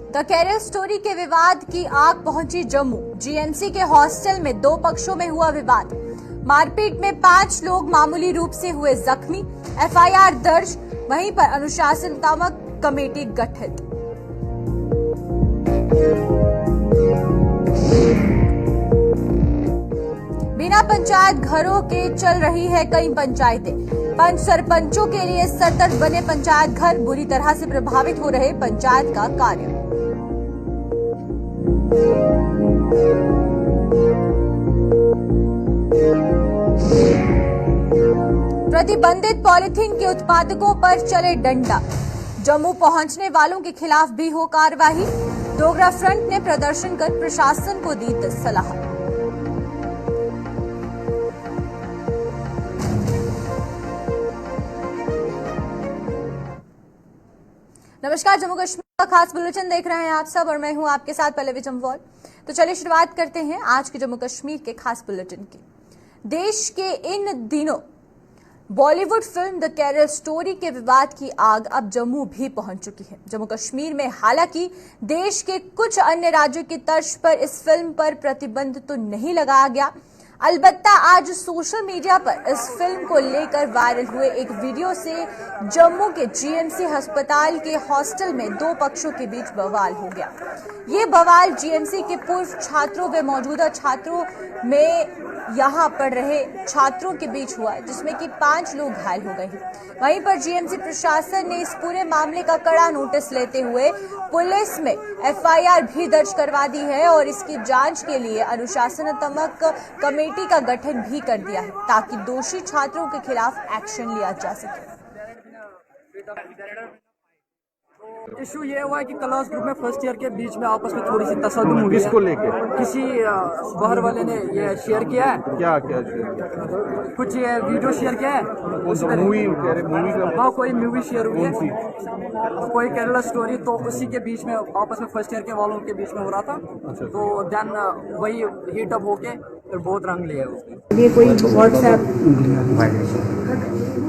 The Kerala story के विवाद की आग पहुंची जम्मू। जीएमसी के हॉस्टल में दो पक्षों में हुआ विवाद। मारपीट में 5 लोग मामूली रूप से हुए जख्मी। एफआईआर दर्ज, वहीं पर अनुशासनात्मक कमेटी गठित। बिना पंचायत घरों के चल रही है कई पंचायतें। पंच सरपंचों के लिए सतर्क बने पंचायत घर। बुरी तरह से प्रभावित हो रहे पंचायत का कार्य। प्रतिबंधित पॉलिथीन के उत्पादकों पर चले डंडा। जम्मू पहुंचने वालों के खिलाफ भी हो कार्रवाई। डोगरा फ्रंट ने प्रदर्शन कर प्रशासन को दी सलाह। नमस्कार, जम्मू कश्मीर का खास बुलेटिन देख रहे हैं आप सब और मैं हूं आपके साथ पल्लवी जम्वाल। तो चलिए शुरुआत करते हैं आज के जम्मू कश्मीर के खास बुलेटिन की। देश के इन दिनों Bollywood film the Kerala story के विवाद की आग अब जम्मू भी पहुंच चुकी है। जम्मू कश्मीर में हालांकि देश के कुछ अन्य राज्यों की तर्ज पर इस फिल्म पर प्रतिबंध तो नहीं लगाया गया, अलबत्ता आज सोशल मीडिया पर इस फिल्म को लेकर वायरल हुए एक वीडियो से जम्मू के जीएमसी अस्पताल के हॉस्टल में दो पक्षों के बीच बवाल हो गया। ये बवाल जीएमसी के पूर्व छात्रों व मौजूदा छात्रों में यहां पढ़ रहे छात्रों के बीच हुआ, जिसमें कि 5 लोग घायल हो गए हैं। वहीं पर जीएमसी प्रशासन ने इस पूरे मामले का कड़ा नोटिस लेते हुए पुलिस में एफआईआर भी दर्ज करवा दी है और इसकी जांच के लिए अनुशासनात्मक कमेटी का गठन भी कर दिया है ताकि दोषी छात्रों के खिलाफ एक्शन लिया जा सके। इशू ये हुआ है कि क्लास ग्रुप में फर्स्ट ईयर के बीच में आपस में थोड़ी सी तसल्लुम हुई है। किसको लेके? किसी बाहर वाले ने ये शेयर किया है। क्या शेयर? कुछ ये वीडियो शेयर किया है। मूवी का? हाँ, कोई मूवी शेयर हुई है, कोई केरला स्टोरी। तो उसी के बीच में आपस में फर्स्ट ईयर के वालों के बीच में हो रहा था। तो देन वही हीट अप होके फिर बहुत रंग लिया उसने। ये कोई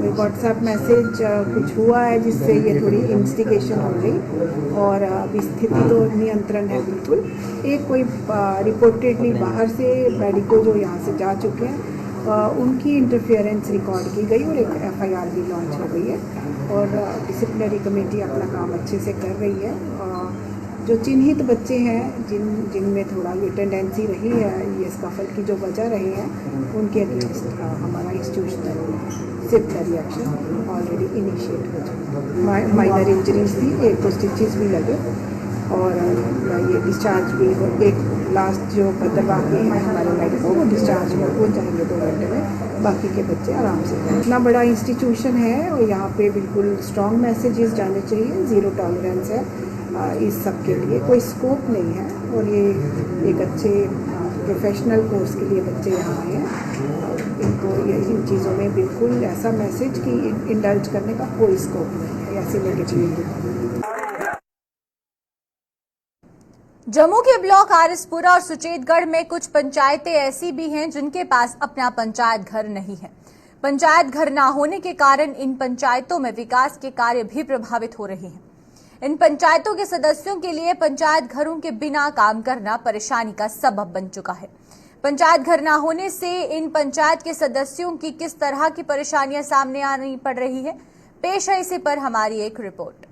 व्हाट्सएप मैसेज कुछ हुआ है जिससे ये थोड़ी इंस्टिगेशन हो गई और अभी स्थिति तो नियंत्रण है बिल्कुल। एक कोई रिपोर्टेडली बाहर से मेडिको जो यहाँ से जा चुके हैं उनकी इंटरफेरेंस रिकॉर्ड की गई और एक एफआईआर भी लॉन्च हो गई है और डिसिप्लिनरी कमेटी अपना काम अच्छे से कर रही है। जो चिन्हित बच्चे हैं जिनमें थोड़ा ये टेंडेंसी रही है, ये स्कफल की जो वजह रही है, उनके अगेंस्ट हमारा institutional disciplinary action already initiate हो चुका है। माइनर इंजरीज थी, एक को स्टिचेस भी लगे और ये डिस्चार्ज भी हो। एक लास्ट जो बदलवा के हैं हमारे मेडिको वो डिस्चार्ज हो जाएंगे 2 घंटे में। बाकी के बच्चे आराम से। इतना बड़ा इंस्टीट्यूशन है और यहाँ पे बिल्कुल स्ट्रॉन्ग मैसेजेस जाने चाहिए। ज़ीरो टॉलरेंस है इस सब के लिए, कोई स्कोप नहीं है और ये एक अच्छे प्रोफेशनल कोर्स के लिए बच्चे यहाँ आए हैं। इनको ये इन चीज़ों में बिल्कुल ऐसा मैसेज कि इंडल्ज करने का कोई स्कोप नहीं है, ऐसी नेगेटिविटी। जम्मू के ब्लॉक आरएसपुरा और सुचेतगढ़ में कुछ पंचायतें ऐसी भी हैं जिनके पास अपना पंचायत घर नहीं है। पंचायत घर न होने के कारण इन पंचायतों में विकास के कार्य भी प्रभावित हो रहे हैं। इन पंचायतों के सदस्यों के लिए पंचायत घरों के बिना काम करना परेशानी का सबब बन चुका है। पंचायत घर न होने से इन पंचायत के सदस्यों की किस तरह की परेशानियां सामने आनी पड़ रही है, पेश है इसी पर हमारी एक रिपोर्ट।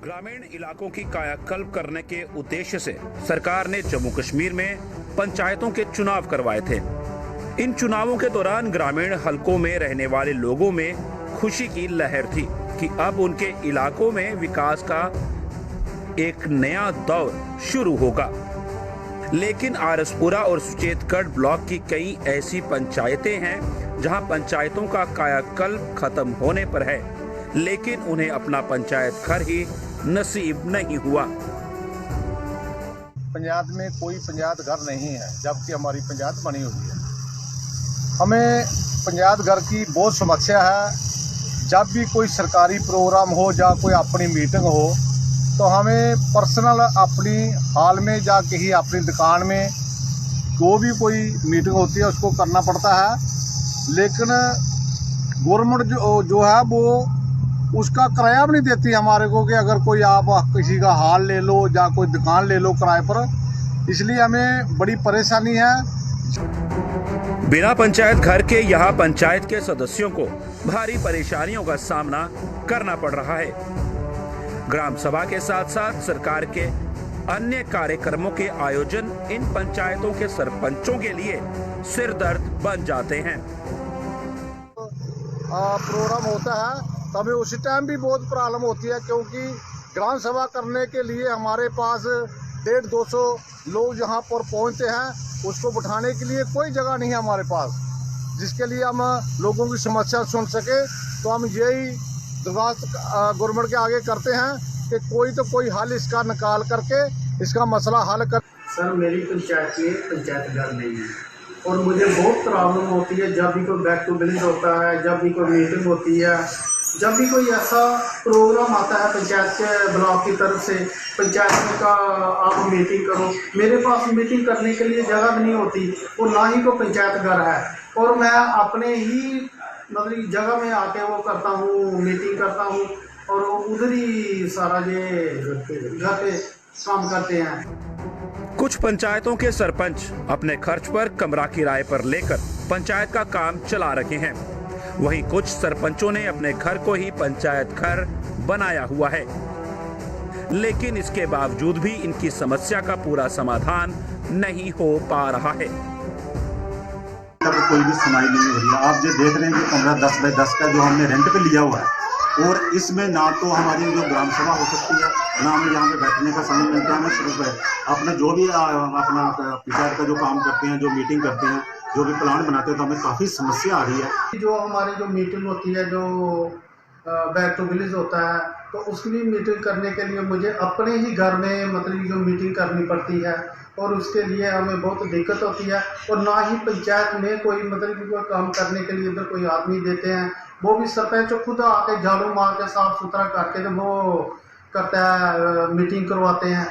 ग्रामीण इलाकों की कायाकल्प करने के उद्देश्य से सरकार ने जम्मू कश्मीर में पंचायतों के चुनाव करवाए थे। इन चुनावों के दौरान ग्रामीण हलकों में रहने वाले लोगों में खुशी की लहर थी कि अब उनके इलाकों में विकास का एक नया दौर शुरू होगा। लेकिन आरएसपुरा और सुचेतगढ़ ब्लॉक की कई ऐसी पंचायतें हैं जहां पंचायतों का कायाकल्प खत्म होने पर है, लेकिन उन्हें अपना पंचायत घर ही नसीब नहीं हुआ। पंचायत में कोई पंचायत घर नहीं है जबकि हमारी पंचायत बनी हुई है। हमें पंचायत घर की बहुत समस्या है। जब भी कोई सरकारी प्रोग्राम हो या कोई अपनी मीटिंग हो तो हमें पर्सनल अपनी हाल में जाके ही अपनी दुकान में जो भी कोई मीटिंग होती है उसको करना पड़ता है। लेकिन गवर्नमेंट जो है वो उसका किराया भी नहीं देती हमारे को कि अगर कोई आप किसी का हाल ले लो या कोई दुकान ले लो किराए पर, इसलिए हमें बड़ी परेशानी है। बिना पंचायत घर के यहाँ पंचायत के सदस्यों को भारी परेशानियों का सामना करना पड़ रहा है। ग्राम सभा के साथ साथ सरकार के अन्य कार्यक्रमों के आयोजन इन पंचायतों के सरपंचों के लिए सिरदर्द बन जाते हैं। प्रोग्राम होता है तो हमें उसी टाइम भी बहुत प्रॉब्लम होती है, क्योंकि ग्राम सभा करने के लिए हमारे पास 150-200 लोग यहाँ पर पहुँचते हैं, उसको बिठाने के लिए कोई जगह नहीं है हमारे पास, जिसके लिए हम लोगों की समस्या सुन सके। तो हम यही दरखास्त गवर्नमेंट के आगे करते हैं कि कोई तो कोई हल इसका निकाल करके इसका मसला हल कर। सर मेरी पंचायत में पंचायत घर नहीं है और मुझे बहुत प्रॉब्लम होती है। जब भी कोई बैक टू विलेज होता है, जब भी कोई मीटिंग होती है, जब भी कोई ऐसा प्रोग्राम आता है पंचायत के ब्लॉक की तरफ से, पंचायत में का आप मीटिंग करो, मेरे पास मीटिंग करने के लिए जगह भी नहीं होती और ना ही कोई पंचायत घर है। और मैं अपने ही मतलब जगह में आके वो करता हूँ, मीटिंग करता हूँ और उधर ही सारा ये घर पे काम करते हैं। कुछ पंचायतों के सरपंच अपने खर्च पर कमरा किराए पर लेकर पंचायत का काम चला रहे हैं। वहीं कुछ सरपंचों ने अपने घर को ही पंचायत घर बनाया हुआ है, लेकिन इसके बावजूद भी इनकी समस्या का पूरा समाधान नहीं हो पा रहा है। तब कोई भी सुनाई नहीं हो रही है। आप जो देख रहे हैं कि कमरा 10 बाय 10 का जो हमने रेंट पे लिया हुआ है, और इसमें ना तो हमारी जो ग्राम सभा हो सकती है, ना हमें यहाँ पे बैठने का समय मिलता है। हमें सिर्फ अपना जो भी अपना पंचायत का जो काम करते हैं, जो मीटिंग करते हैं, जो भी प्लान बनाते हैं, तो हमें काफ़ी समस्या आ रही है। जो हमारी जो मीटिंग होती है, जो बैक टू विलेज होता है, तो उसकी भी मीटिंग करने के लिए मुझे अपने ही घर में मतलब जो मीटिंग करनी पड़ती है और उसके लिए हमें बहुत दिक्कत होती है। और ना ही पंचायत में कोई मतलब कि कोई काम करने के लिए इधर कोई आदमी देते हैं, वो भी सरपंच खुद आके झाड़ू मार के साफ सुथरा करके तो वो करता है, मीटिंग करवाते हैं।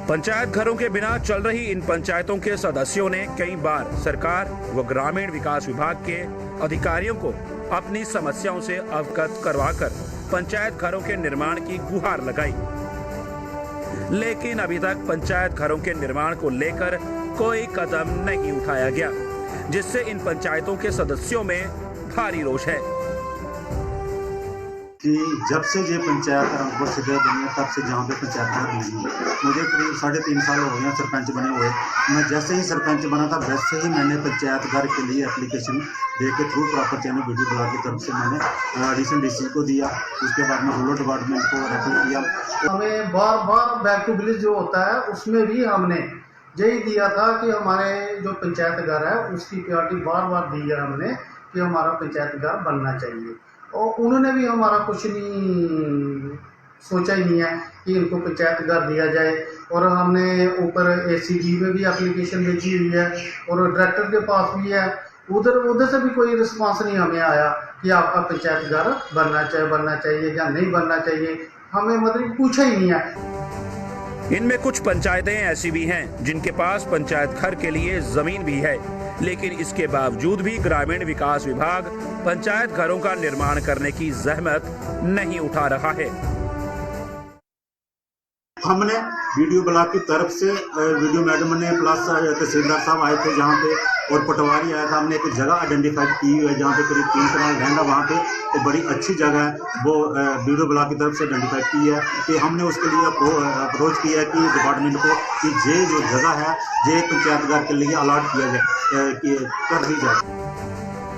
पंचायत घरों के बिना चल रही इन पंचायतों के सदस्यों ने कई बार सरकार व ग्रामीण विकास विभाग के अधिकारियों को अपनी समस्याओं से अवगत करवाकर पंचायत घरों के निर्माण की गुहार लगाई, लेकिन अभी तक पंचायत घरों के निर्माण को लेकर कोई कदम नहीं उठाया गया, जिससे इन पंचायतों के सदस्यों में भारी रोष है कि जब से ये पंचायत रामपुर सिद्धे बनी है, तब से जहाँ पे पंचायत घर बनी है, मुझे करीब 3.5 साल हो गए सरपंच बने हुए। मैं जैसे ही सरपंच बना था, वैसे ही मैंने पंचायत घर के लिए एप्लीकेशन दे के through proper channel video blog की तरफ से मैंने एडिशन डीसी को दिया। उसके बाद में रूरल डिपार्टमेंट को रेफर किया। हमें बार बार बैक टू विलेज जो होता है, उसमें भी हमने यही दिया था कि हमारे जो पंचायत घर है उसकी प्रायोरिटी बार बार दी है हमने कि हमारा पंचायत घर बनना चाहिए। और उन्होंने भी हमारा कुछ नहीं सोचा ही नहीं है कि इनको पंचायत घर दिया जाए। और हमने ऊपर ACD में भी एप्लीकेशन भेजी हुई है और डायरेक्टर के पास भी है, उधर से भी कोई रिस्पांस नहीं हमें आया कि आपका पंचायत घर बनना चाहिए या नहीं बनना चाहिए। हमें मतलब पूछा ही नहीं है। इनमें कुछ पंचायतें ऐसी भी हैं जिनके पास पंचायत घर के लिए जमीन भी है, लेकिन इसके बावजूद भी ग्रामीण विकास विभाग पंचायत घरों का निर्माण करने की जहमत नहीं उठा रहा है। हमने वीडियो ब्लॉक की तरफ से वीडियो मैडम ने प्लस तहसीलदार साहब आए थे जहाँ पे, और पटवारी आया था। हमने एक जगह आइडेंटिफाई की हुई है जहाँ पे करीब 3 कनाल रहेगा, वहाँ पे तो बड़ी अच्छी जगह है, वो वीडियो ब्लॉक की तरफ से आइडेंटिफाई की है कि हमने उसके लिए अप्रोच किया है कि डिपार्टमेंट को कि ये जो जगह है ये पंचायत घर के लिए अलॉट किया जाए, कर दी जाए।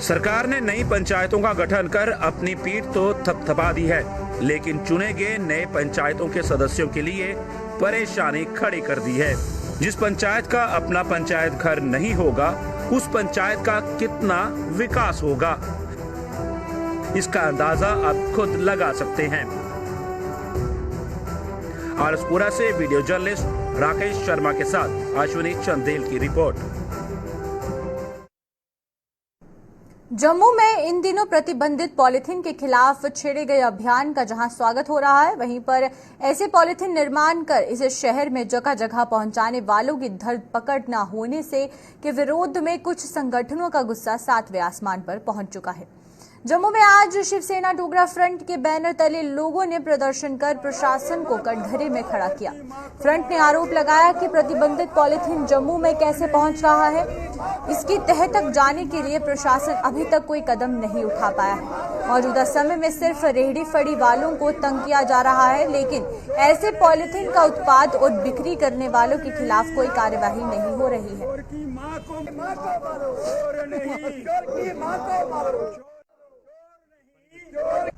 सरकार ने नई पंचायतों का गठन कर अपनी पीठ तो थपथपा दी है, लेकिन चुने गए नए पंचायतों के सदस्यों के लिए परेशानी खड़ी कर दी है। जिस पंचायत का अपना पंचायत घर नहीं होगा, उस पंचायत का कितना विकास होगा, इसका अंदाजा आप खुद लगा सकते हैं। आरसपुरा से वीडियो जर्नलिस्ट राकेश शर्मा के साथ अश्विनी चंदेल की रिपोर्ट। जम्मू में इन दिनों प्रतिबंधित पॉलिथीन के खिलाफ छेड़े गए अभियान का जहां स्वागत हो रहा है, वहीं पर ऐसे पॉलिथीन निर्माण कर इसे शहर में जगह जगह पहुंचाने वालों की धरपकड़ न होने से के विरोध में कुछ संगठनों का गुस्सा 7वें आसमान पर पहुंच चुका है। जम्मू में आज शिवसेना डोगरा फ्रंट के बैनर तले लोगों ने प्रदर्शन कर प्रशासन को कटघरे में खड़ा किया। फ्रंट ने आरोप लगाया कि प्रतिबंधित पॉलीथीन जम्मू में कैसे पहुंच रहा है, इसकी तह तक जाने के लिए प्रशासन अभी तक कोई कदम नहीं उठा पाया है। मौजूदा समय में सिर्फ रेहड़ी फड़ी वालों को तंग किया जा रहा है, लेकिन ऐसे पॉलीथीन का उत्पाद और बिक्री करने वालों के खिलाफ कोई कार्यवाही नहीं हो रही है।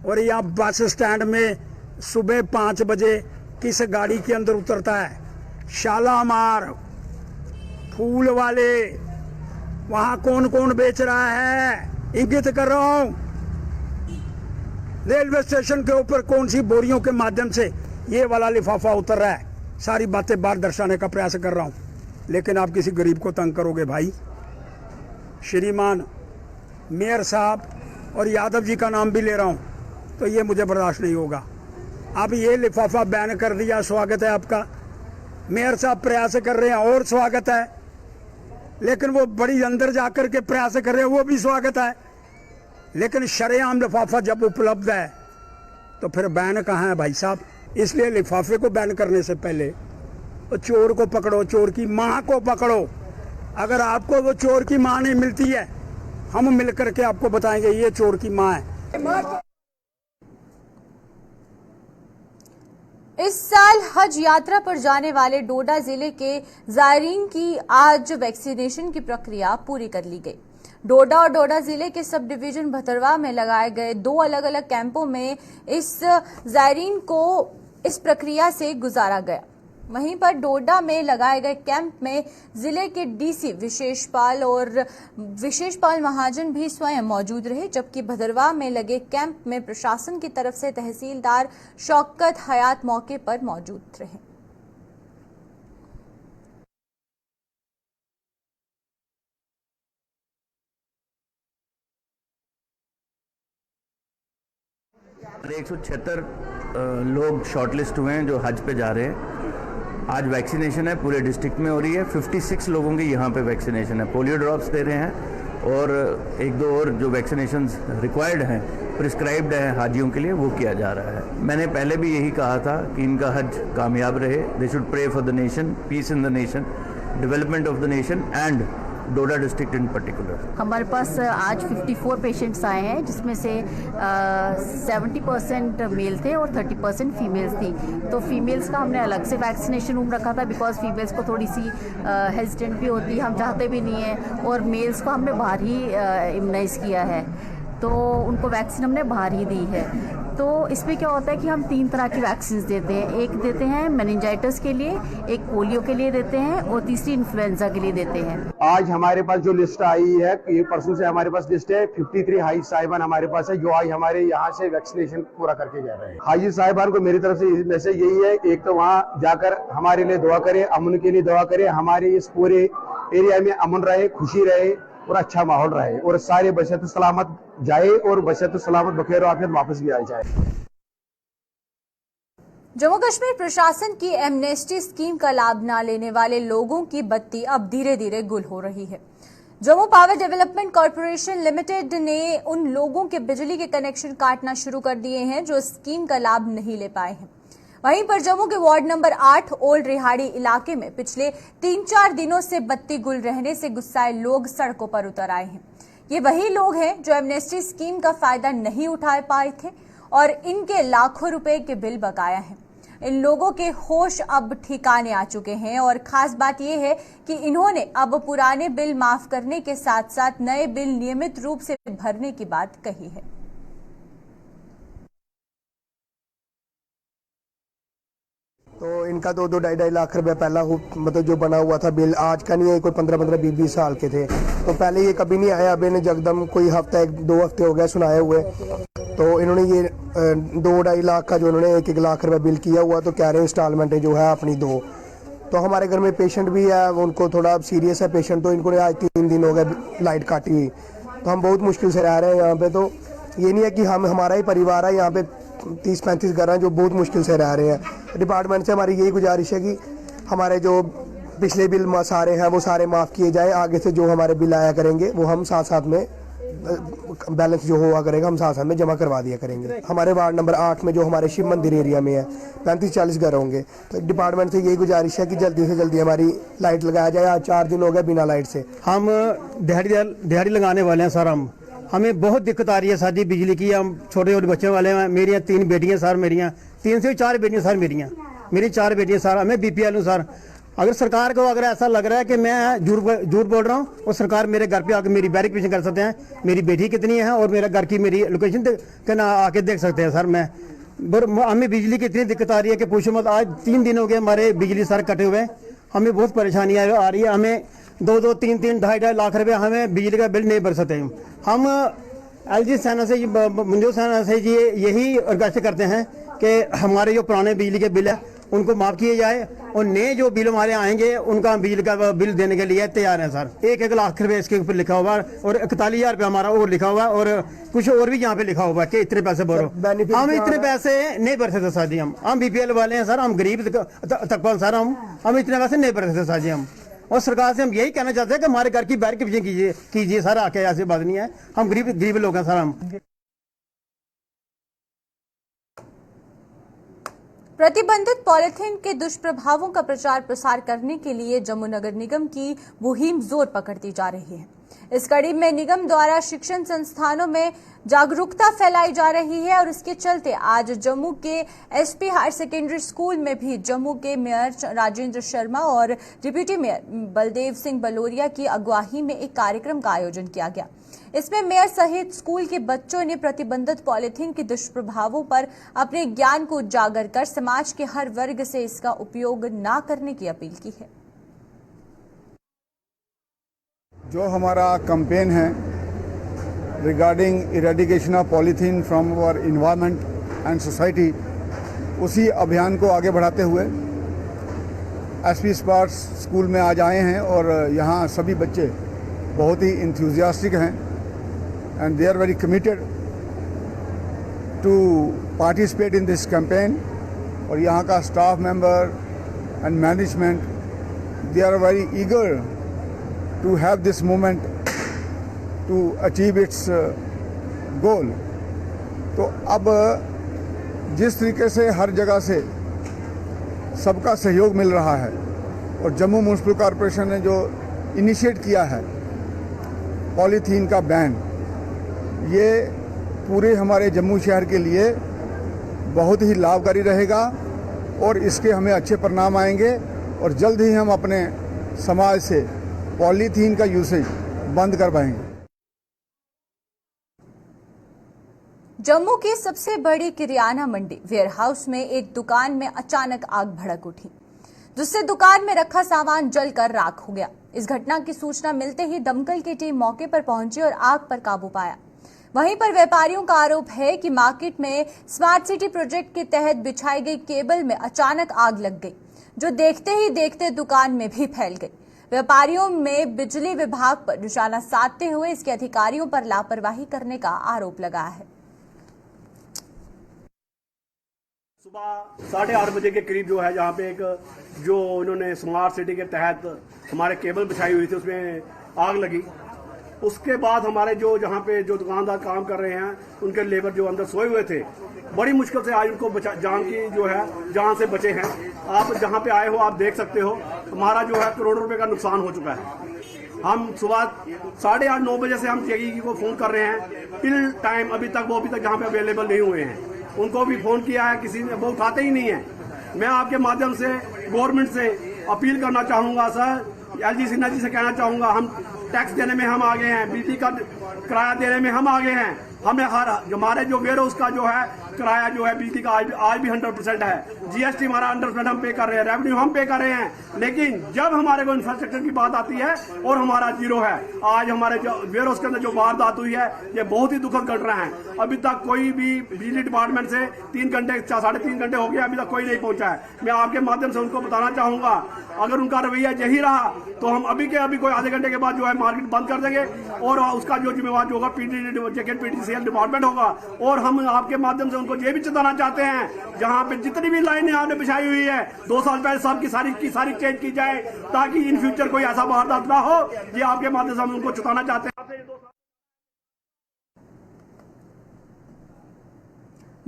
और यहाँ बस स्टैंड में सुबह 5 बजे किस गाड़ी के अंदर उतरता है? शालामार, फूल वाले, वहाँ कौन कौन बेच रहा है? इंगित कर रहा हूँ। रेलवे स्टेशन के ऊपर कौन सी बोरियों के माध्यम से ये वाला लिफाफा उतर रहा है? सारी बातें बाहर दर्शाने का प्रयास कर रहा हूँ, लेकिन आप किसी गरीब को तंग करोगे भाई। श्रीमान मेयर साहब और यादव जी का नाम भी ले रहा हूं, तो ये मुझे बर्दाश्त नहीं होगा। अब ये लिफाफा बैन कर दिया, स्वागत है आपका। मेयर साहब प्रयास कर रहे हैं और स्वागत है, लेकिन वो बड़ी अंदर जाकर के प्रयास कर रहे हैं, वो भी स्वागत है। लेकिन शरेआम लिफाफा जब उपलब्ध है तो फिर बैन कहाँ है भाई साहब? इसलिए लिफाफे को बैन करने से पहले वो चोर को पकड़ो, चोर की माँ को पकड़ो। अगर आपको वो चोर की माँ नहीं मिलती है, हम मिलकर के आपको बताएंगे ये चोर की माँ है। इस साल हज यात्रा पर जाने वाले डोडा जिले के जायरीन की आज वैक्सीनेशन की प्रक्रिया पूरी कर ली गई। डोडा और डोडा जिले के सब डिवीजन भतरवा में लगाए गए 2 अलग अलग कैंपों में इस जायरीन को इस प्रक्रिया से गुजारा गया। वहीं पर डोडा में लगाए गए कैंप में जिले के डीसी विशेषपाल और विशेषपाल महाजन भी स्वयं मौजूद रहे, जबकि भदरवा में लगे कैंप में प्रशासन की तरफ से तहसीलदार शौकत हयात मौके पर मौजूद रहे। और 176 लोग शॉर्टलिस्ट हुए हैं जो हज पे जा रहे हैं। आज वैक्सीनेशन है, पूरे डिस्ट्रिक्ट में हो रही है। 56 लोगों की यहाँ पे वैक्सीनेशन है, पोलियो ड्रॉप्स दे रहे हैं और 1-2 और जो वैक्सीनेशन रिक्वायर्ड हैं, प्रिस्क्राइब्ड है हाजियों के लिए, वो किया जा रहा है। मैंने पहले भी यही कहा था कि इनका हज कामयाब रहे। They should pray for the nation, peace in the nation, development of the nation and Doda district in particular. हमारे पास आज 54 पेशेंट्स आए हैं, जिसमें से 70% मेल थे और 30% फीमेल्स थी। तो फीमेल्स का हमने अलग से वैक्सीनेशन रूम रखा था, बिकॉज फीमेल्स को थोड़ी सी हेजिटेंट भी होती है, हम चाहते भी नहीं है। और मेल्स को हमने बाहर ही इम्यूनाइज किया है, तो उनको वैक्सीन हमने बाहर ही दी है। तो इसमें क्या होता है कि हम 3 तरह की वैक्सीन देते हैं। एक देते हैं मेनिंजाइटिस के लिए, एक पोलियो के लिए देते हैं और तीसरी इन्फ्लुएंजा के लिए देते हैं। आज हमारे पास जो लिस्ट आई है, ये परसों से हमारे पास लिस्ट है। 53 हाजी साहिबान हमारे पास है जो आज हमारे यहाँ से वैक्सीनेशन पूरा करके जा रहे हैं। हाजी साहिबान को मेरी तरफ से मैसेज यही है, एक तो वहाँ जाकर हमारे लिए दुआ करें, अमन के लिए दुआ करें, हमारे इस पूरे एरिया में अमन रहे, खुशी रहे और अच्छा माहौल रहे, और सारे बशर्त सलामत जाए और बशर्त सलामत बखैर आफियत वापस भी आ जाए। जम्मू कश्मीर प्रशासन की एमनेस्टी स्कीम का लाभ न लेने वाले लोगों की बत्ती अब धीरे धीरे गुल हो रही है। Jammu power development corporation limited ने उन लोगों के बिजली के कनेक्शन काटना शुरू कर दिए हैं जो स्कीम का लाभ नहीं ले पाए हैं। वहीं पर जम्मू के वार्ड नंबर 8 ओल्ड रिहाड़ी इलाके में पिछले 3-4 दिनों से बत्ती गुल रहने से गुस्साए लोग सड़कों पर उतर आए हैं। ये वही लोग हैं जो एमनेस्टी स्कीम का फायदा नहीं उठा पाए थे और इनके लाखों रुपए के बिल बकाया हैं। इन लोगों के होश अब ठिकाने आ चुके हैं और खास बात यह है कि इन्होंने अब पुराने बिल माफ करने के साथ साथ नए बिल नियमित रूप से भरने की बात कही है। तो इनका तो 2-2.5 लाख रुपए पहला मतलब जो बना हुआ था बिल, आज का नहीं है, कोई 15-20 साल के थे। तो पहले ये कभी नहीं आया, अब इन्हें जगदम कोई हफ्ता 1-2 हफ्ते हो गए सुनाए हुए। तो इन्होंने ये 2-2.5 लाख का जो इन्होंने 1-1 लाख रुपए बिल किया हुआ, तो कह रहे हैं इंस्टॉलमेंटें जो है अपनी 2। तो हमारे घर में पेशेंट भी है, उनको थोड़ा सीरियस है पेशेंट, तो इनको आज 3 दिन हो गए लाइट काटी हुई। तो हम बहुत मुश्किल से रह रहे हैं यहाँ पे। तो ये नहीं है कि हमारा ही परिवार है, यहाँ पे 30-35 घर हैं जो बहुत मुश्किल से रह रहे हैं। डिपार्टमेंट से हमारी यही गुजारिश है कि हमारे जो पिछले बिल सारे हैं वो सारे माफ़ किए जाए। आगे से जो हमारे बिल आया करेंगे वो हम साथ साथ में बैलेंस जो हुआ करेगा हम साथ में जमा करवा दिया करेंगे। हमारे वार्ड नंबर 8 में जो हमारे शिव मंदिर एरिया में है 35-40 घर होंगे, तो डिपार्टमेंट से यही गुजारिश है कि जल्दी से जल्दी हमारी लाइट लगाया जाए। आज 4 दिन हो गए बिना लाइट से। हम दिहाड़ी लगाने वाले हैं सर। हमें बहुत दिक्कत आ रही है सर जी बिजली की। हम छोटे छोटे बच्चों वाले हैं। मेरी 3 बेटियां सर, मेरी 3 से 4 बेटियां सर, मेरी 4 बेटियां सर। हमें BPL हूँ सर। अगर सरकार को अगर ऐसा लग रहा है कि मैं झूठ बोल रहा हूँ और सरकार मेरे घर पे आकर मेरी वेरिफिकेशन कर सकते हैं मेरी बेटी कितनी है और मेरा घर की मेरी लोकेशन के ना आके देख सकते हैं सर। हमें बिजली की इतनी दिक्कत आ रही है कि पूछो मत। आज 3 दिन हो गए हमारे बिजली सर कटे हुए। हमें बहुत परेशानी आ रही है। हमें 2-2, 3-3, 2.5 लाख रुपए हमें बिजली का बिल नहीं भर सकते। हम LG सेना से मंजूर सेना से जी यही रिक्वेस्ट करते हैं कि हमारे जो पुराने बिजली के बिल है उनको माफ़ किए जाए और नए जो बिल हमारे आएंगे उनका बिजली का बिल देने के लिए तैयार है सर। 1-1 लाख रुपए इसके ऊपर लिखा हुआ और 41,000 रुपये हमारा और लिखा हुआ और कुछ और भी यहाँ पे लिखा हुआ है कि इतने पैसे भरो। हम इतने पैसे नहीं भर सकते सर जी। हम BPL वाले हैं सर। हम गरीब तबका सर। हम इतने पैसे नहीं भर सकते सर जी। और सरकार से हम यही कहना चाहते हैं कि हमारे घर की वेरिफिकेशन कीजिए सर आके। ऐसी बात नहीं है। हम गरीब लोग हैं सर। हम प्रतिबंधित पॉलिथीन के दुष्प्रभावों का प्रचार प्रसार करने के लिए जम्मू नगर निगम की मुहिम जोर पकड़ती जा रही है। इस कड़ी में निगम द्वारा शिक्षण संस्थानों में जागरूकता फैलाई जा रही है और इसके चलते आज जम्मू के SP हायर सेकेंडरी स्कूल में भी जम्मू के मेयर राजेंद्र शर्मा और डिप्टी मेयर बलदेव सिंह बलोरिया की अगुवाई में एक कार्यक्रम का आयोजन किया गया। इसमें मेयर सहित स्कूल के बच्चों ने प्रतिबंधित पॉलिथीन के दुष्प्रभावों पर अपने ज्ञान को उजागर कर समाज के हर वर्ग से इसका उपयोग न करने की अपील की है। जो हमारा कैंपेन है regarding eradication of polythene from our environment and society, उसी अभियान को आगे बढ़ाते हुए SP स्पार्क्स स्कूल में आज आए हैं और यहाँ सभी बच्चे बहुत ही इंथुजियास्टिक हैं and they are very committed to participate in this campaign. और यहाँ का staff member and management they are very eager to have this movement to achieve its goal। तो अब जिस तरीके से हर जगह से सबका सहयोग मिल रहा है और जम्मू म्युनिसिपल कॉरपोरेशन ने जो इनिशिएट किया है पॉलीथीन का बैन, ये पूरे हमारे जम्मू शहर के लिए बहुत ही लाभकारी रहेगा और इसके हमें अच्छे परिणाम आएंगे और जल्द ही हम अपने समाज से पॉलीथीन का यूसेज बंद कर पाएंगे। जम्मू की सबसे बड़ी किराना मंडी वेयरहाउस में एक दुकान में अचानक आग भड़क उठी, जिससे दुकान में रखा सामान जलकर राख हो गया। इस घटना की सूचना मिलते ही दमकल की टीम मौके पर पहुंची और आग पर काबू पाया। वहीं पर व्यापारियों का आरोप है कि मार्केट में स्मार्ट सिटी प्रोजेक्ट के तहत बिछाई गई केबल में अचानक आग लग गई, जो देखते ही देखते दुकान में भी फैल गई। व्यापारियों में बिजली विभाग पर निशाना साधते हुए इसके अधिकारियों पर लापरवाही करने का आरोप लगा है। सुबह 8:30 बजे के करीब जो है जहाँ पे एक जो उन्होंने स्मार्ट सिटी के तहत हमारे केबल बिछाई हुई थी उसमें आग लगी। उसके बाद हमारे जो जहाँ पे जो दुकानदार काम कर रहे हैं उनके लेबर जो अंदर सोए हुए थे, बड़ी मुश्किल से आज उनको जान की जो है जान से बचे हैं। आप जहाँ पे आए हो आप देख सकते हो हमारा जो है करोड़ों रुपए का नुकसान हो चुका है। हम सुबह 8:30-9 बजे से हम जेई को फोन कर रहे हैं, टिल टाइम अभी तक जहाँ पे अवेलेबल नहीं हुए हैं। उनको भी फोन किया है, किसी ने वो उठाते ही नहीं है। मैं आपके माध्यम से गवर्नमेंट से अपील करना चाहूंगा सर, LG सिन्हा जी से कहना चाहूंगा, हम टैक्स देने में हम आगे हैं, बिजली का किराया देने में हम आगे हैं। हमें हमारे जो वेयर हाउस का जो है किराया जो है बिजली का आज भी 100% है। GST हमारा 100% हम पे कर रहे हैं, रेवेन्यू हम पे कर रहे हैं। लेकिन जब हमारे को इंफ्रास्ट्रक्चर की बात आती है और हमारा जीरो है। आज हमारे जो वेयर हाउस के अंदर जो वारदात हुई है ये बहुत ही दुखद घटना है। अभी तक कोई भी बिजली डिपार्टमेंट से 3 घंटे 3.5 घंटे हो गए, अभी तक कोई नहीं पहुंचा है। मैं आपके माध्यम से उनको बताना चाहूंगा, अगर उनका रवैया यही रहा तो हम अभी कोई आधे घंटे के बाद जो है मार्केट बंद कर देंगे और उसका जो जिम्मेवार जो होगा PTCL डिपार्टमेंट होगा। और हम आपके माध्यम से उनको ये भी चेताना चाहते हैं, जहां पे जितनी भी लाइनें आपने बिछाई हुई है 2 साल पहले सब की सारी चेंज की जाए, ताकि इन फ्यूचर कोई ऐसा वारदात ना हो। ये आपके माध्यम से हम उनको चेताना चाहते हैं।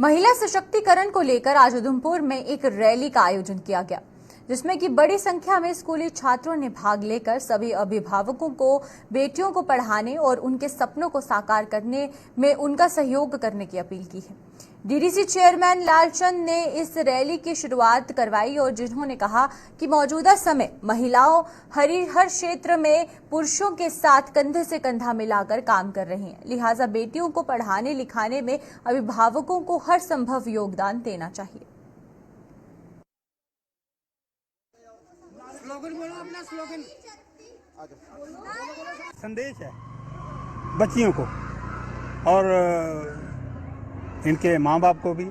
महिला सशक्तिकरण को लेकर आज उधमपुर में एक रैली का आयोजन किया गया, जिसमें कि बड़ी संख्या में स्कूली छात्रों ने भाग लेकर सभी अभिभावकों को बेटियों को पढ़ाने और उनके सपनों को साकार करने में उनका सहयोग करने की अपील की है। डीडीसी चेयरमैन लालचंद ने इस रैली की शुरुआत करवाई और जिन्होंने कहा कि मौजूदा समय महिलाओं हर क्षेत्र में पुरुषों के साथ कंधे से कंधा मिलाकर काम कर रही हैं, लिहाजा बेटियों को पढ़ाने लिखाने में अभिभावकों को हर संभव योगदान देना चाहिए। संदेश है बच्चियों को और इनके माँ बाप को भी।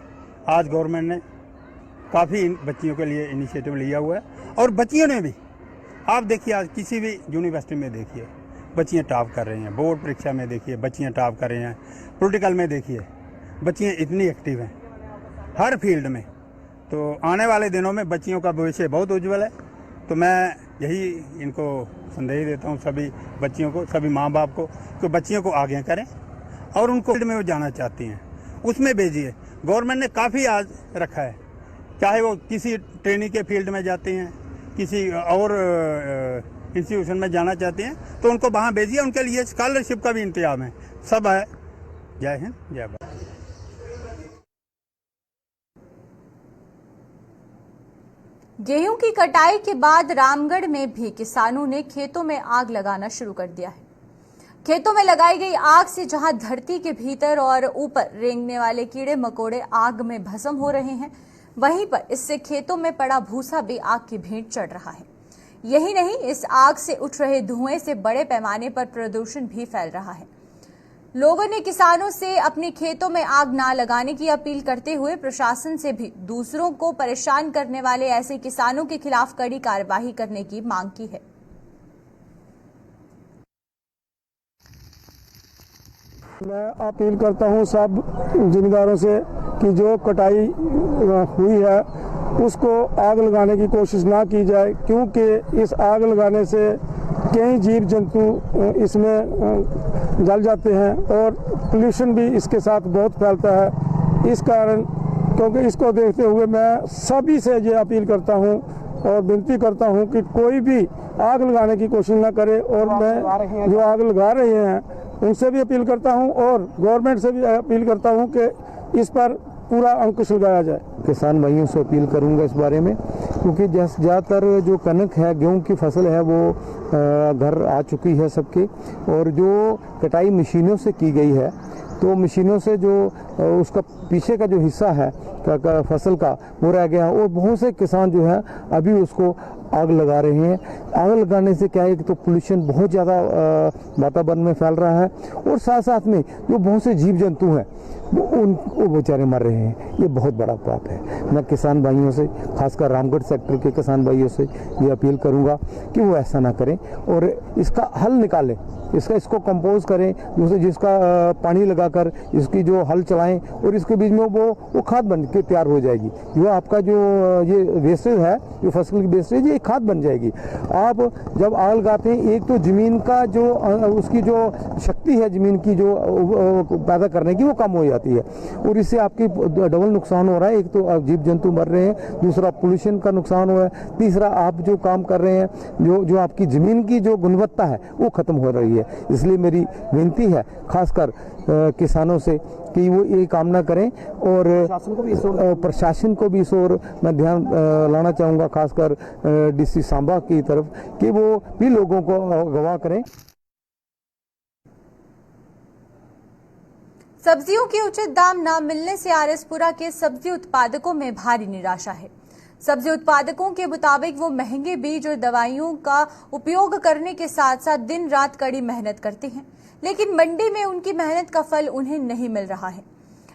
आज गवर्नमेंट ने काफ़ी इन बच्चियों के लिए इनिशिएटिव लिया हुआ है और बच्चियों ने भी, आप देखिए आज किसी भी यूनिवर्सिटी में देखिए बच्चियाँ टॉप कर रही हैं, बोर्ड परीक्षा में देखिए बच्चियाँ टॉप कर रही हैं, पॉलिटिकल में देखिए बच्चियाँ इतनी एक्टिव हैं हर फील्ड में। तो आने वाले दिनों में बच्चियों का भविष्य बहुत उज्जवल है। तो मैं यही इनको संदेश देता हूँ सभी बच्चियों को, सभी माँ बाप को, कि बच्चियों को आगे करें और उनको फील्ड में वो जाना चाहती हैं उसमें भेजिए। गवर्नमेंट ने काफ़ी आज रखा है, चाहे वो किसी ट्रेनिंग के फील्ड में जाते हैं, किसी और इंस्टीट्यूशन में जाना चाहते हैं तो उनको वहाँ भेजिए। उनके लिए स्कॉलरशिप का भी इंतजाम है, सब है। जय हिंद, जय भारत। गेहूं की कटाई के बाद रामगढ़ में भी किसानों ने खेतों में आग लगाना शुरू कर दिया है। खेतों में लगाई गई आग से जहां धरती के भीतर और ऊपर रेंगने वाले कीड़े मकोड़े आग में भस्म हो रहे हैं, वहीं पर इससे खेतों में पड़ा भूसा भी आग की भेंट चढ़ रहा है। यही नहीं, इस आग से उठ रहे धुएं से बड़े पैमाने पर प्रदूषण भी फैल रहा है। लोगों ने किसानों से अपने खेतों में आग ना लगाने की अपील करते हुए प्रशासन से भी दूसरों को परेशान करने वाले ऐसे किसानों के खिलाफ कड़ी कार्रवाई करने की मांग की है। मैं अपील करता हूं सब जिम्मेदारों से कि जो कटाई हुई है उसको आग लगाने की कोशिश ना की जाए, क्योंकि इस आग लगाने से कई जीव जंतु इसमें जल जाते हैं और पोल्यूशन भी इसके साथ बहुत फैलता है। इस कारण, क्योंकि इसको देखते हुए मैं सभी से ये अपील करता हूं और विनती करता हूं कि कोई भी आग लगाने की कोशिश ना करे। और मैं जो आग लगा रहे हैं उनसे भी अपील करता हूं और गवर्नमेंट से भी अपील करता हूं कि इस पर पूरा अंकुश लगाया जाए। किसान भाइयों से अपील करूंगा इस बारे में, क्योंकि ज़्यादातर जो कनक है, गेहूं की फसल है, वो घर आ चुकी है सबके, और जो कटाई मशीनों से की गई है तो मशीनों से जो उसका पीछे का जो हिस्सा है फसल का वो रह गया, और बहुत से किसान जो है अभी उसको आग लगा रहे हैं। आग लगाने से क्या है कि तो पोल्यूशन बहुत ज़्यादा वातावरण में फैल रहा है, और साथ साथ में जो बहुत से जीव जंतु हैं वो बेचारे मर रहे हैं। ये बहुत बड़ा पाप है। मैं किसान भाइयों से, खासकर रामगढ़ सेक्टर के किसान भाइयों से ये अपील करूंगा कि वो ऐसा ना करें और इसका हल निकालें, इसको कंपोज करें, जिसका पानी लगाकर इसकी जो हल चलाएं और इसके बीच में वो खाद बन के तैयार हो जाएगी। जो आपका जो ये वेस्टेज है, जो फसल की वेस्टेज, ये खाद बन जाएगी। आप जब आग लगाते हैं, एक तो जमीन का जो उसकी जो शक्ति है जमीन की जो पैदा करने की, वो कम हो जाती है, और इससे आपकी डबल नुकसान हो रहा है। एक तो जीव जंतु मर रहे हैं, दूसरा पोल्यूशन का नुकसान हो रहा है, तीसरा आप जो काम कर रहे हैं, जो आपकी जमीन की जो गुणवत्ता है वो खत्म हो रही है। इसलिए मेरी विनती है खासकर किसानों से कि वो ये काम ना करें, और प्रशासन को भी इस ओर मैं ध्यान लाना चाहूँगा, खासकर डीसी सांबा की तरफ, कि वो भी लोगों को अगवा करें। सब्जियों के उचित दाम न मिलने से आरएसपुरा के सब्जी उत्पादकों में भारी निराशा है। सब्जी उत्पादकों के मुताबिक वो महंगे बीज और दवाइयों का उपयोग करने के साथ साथ दिन रात कड़ी मेहनत करते हैं, लेकिन मंडी में उनकी मेहनत का फल उन्हें नहीं मिल रहा है।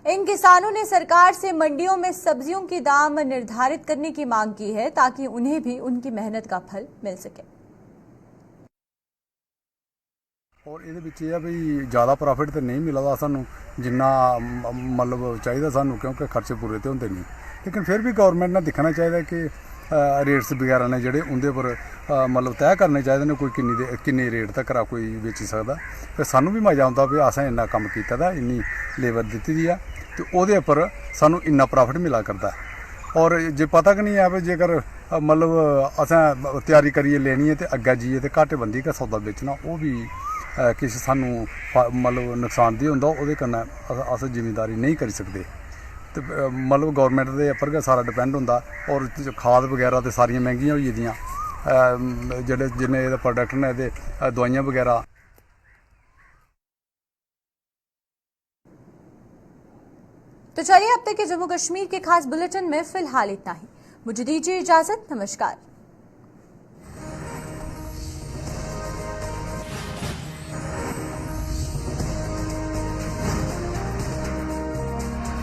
इन किसानों ने सरकार से मंडियों में सब्जियों की दाम निर्धारित करने की मांग की है, ताकि उन्हें भी उनकी मेहनत का फल मिल सके। और ये भी ज़्यादा प्रॉफिट तो नहीं मिलता सानू जिन्ना मतलब चाहिए सानू, क्योंकि खर्चे पूरे तो होंगे नहीं। लेकिन फिर भी गवर्नमेंट ने दिखना चाहिए कि रेट्स वगैरह ने जोड़े उनके पर मतलब तय करने चाहिए ने, कोई किन्नी रेट तक कोई बेची सकता। फिर सानू भी मजा आता भी असें इन्ना कम किया, इन्नी लेबर दी दी है, तो ਉਹਦੇ ਉੱਪਰ ਸਾਨੂੰ ਇੰਨਾ ਪ੍ਰੋਫਿਟ ਮਿਲਾ ਕਰਦਾ ਔਰ ਜੇ ਪਤਾ ਕਿ ਨਹੀਂ ਹੈ ਵੀ ਜੇਕਰ मतलब असें तैयारी करिए लेनी है तो अग्गे जाइए तो घाटे बंदी का सौदा बेचना वो भी किसी सानू मतलब नुकसानदेह होंदा ओहदे कन्नै अस जिमीदारी नहीं करी सकते तो मतलब गौरमेंट दे उप्पर गै सारा डिपेंड होंदा और खाद वगैरह तो सारियां महंगियां होई गेदियां जेह्ड़े जिन्ने एह्दे प्रोडक्ट ने एह्दे दवाइयां वगैरह। तो चलिए अब तक के जम्मू कश्मीर के खास बुलेटिन में फिलहाल इतना ही। मुझे दीजिए इजाजत। नमस्कार।